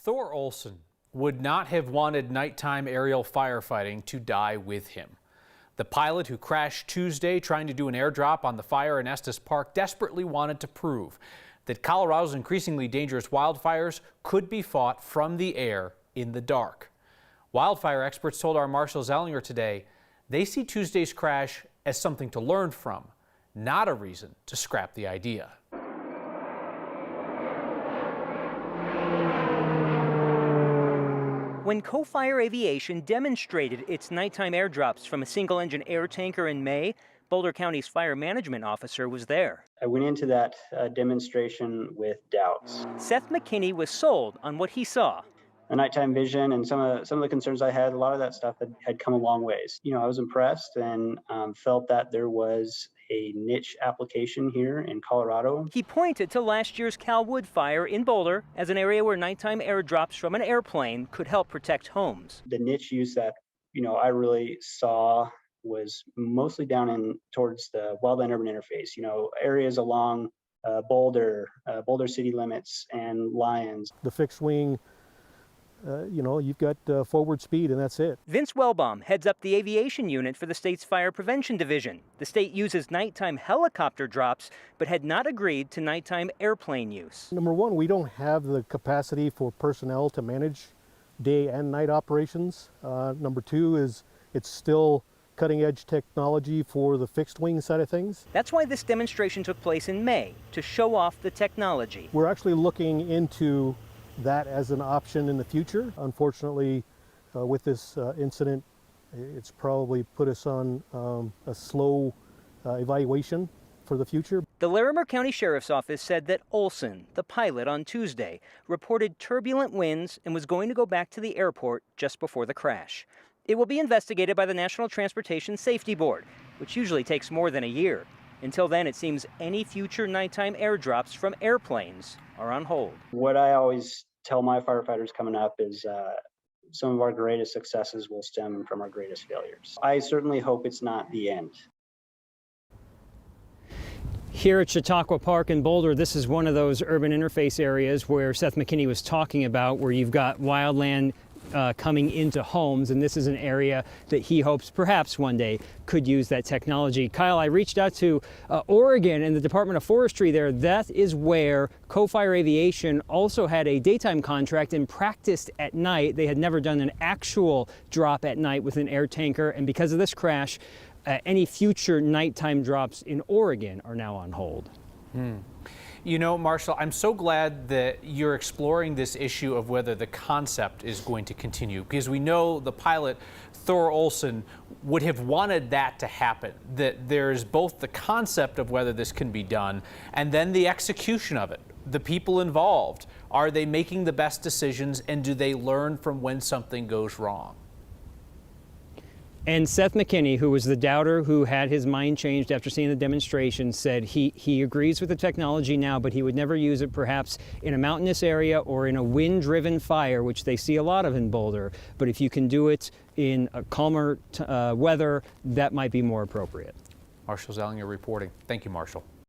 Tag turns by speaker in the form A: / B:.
A: Thor Olson would not have wanted nighttime aerial firefighting to die with him. The pilot who crashed Tuesday trying to do an airdrop on the fire in Estes Park desperately wanted to prove that Colorado's increasingly dangerous wildfires could be fought from the air in the dark. Wildfire experts told our Marshall Zellinger today they see Tuesday's crash as something to learn from, not a reason to scrap the idea.
B: When Co-Fire Aviation demonstrated its nighttime airdrops from a single-engine air tanker in May, Boulder County's fire management officer was there.
C: I went into that demonstration with doubts.
B: Seth McKinney was sold on what he saw.
C: The nighttime vision and some of the concerns I had, a lot of that stuff had come a long ways. You know, I was impressed and felt that there was a niche application here in Colorado.
B: He pointed to last year's Cal Wood fire in Boulder as an area where nighttime airdrops from an airplane could help protect homes.
C: The niche use that, I really saw was mostly down in towards the wildland-urban interface, areas along Boulder city limits and Lyons.
D: The fixed wing, you've got forward speed and that's it.
B: Vince Wellbaum heads up the aviation unit for the state's Fire Prevention Division. The state uses nighttime helicopter drops, but had not agreed to nighttime airplane use.
D: Number one, we don't have the capacity for personnel to manage day and night operations. Number two is it's still cutting-edge technology for the fixed wing side of things.
B: That's why this demonstration took place in May, to show off the technology.
D: We're actually looking into that as an option in the future. Unfortunately, with this incident, it's probably put us on a slow evaluation for the future.
B: The Larimer County Sheriff's Office said that Olson, the pilot on Tuesday, reported turbulent winds and was going to go back to the airport just before the crash. It will be investigated by the National Transportation Safety Board, which usually takes more than a year. Until then, it seems any future nighttime airdrops from airplanes are on hold.
C: What I always tell my firefighters coming up is some of our greatest successes will stem from our greatest failures. I certainly hope it's not the end.
B: Here at Chautauqua Park in Boulder, this is one of those urban interface areas where Seth McKinney was talking about, where you've got wildland coming into homes, and this is an area that he hopes perhaps one day could use that technology. Kyle, I reached out to Oregon and the Department of Forestry there. That is where Co-Fire Aviation also had a daytime contract and practiced at night. They had never done an actual drop at night with an air tanker, and because of this crash, any future nighttime drops in Oregon are now on hold.
A: You know, Marshall, I'm so glad that you're exploring this issue of whether the concept is going to continue, because we know the pilot, Thor Olson, would have wanted that to happen, that there's both the concept of whether this can be done and then the execution of it. The people involved, are they making the best decisions, and do they learn from when something goes wrong?
B: And Seth McKinney, who was the doubter who had his mind changed after seeing the demonstration, said he agrees with the technology now, but he would never use it perhaps in a mountainous area or in a wind-driven fire, which they see a lot of in Boulder. But if you can do it in a calmer weather, that might be more appropriate.
A: Marshall Zellinger reporting. Thank you, Marshall.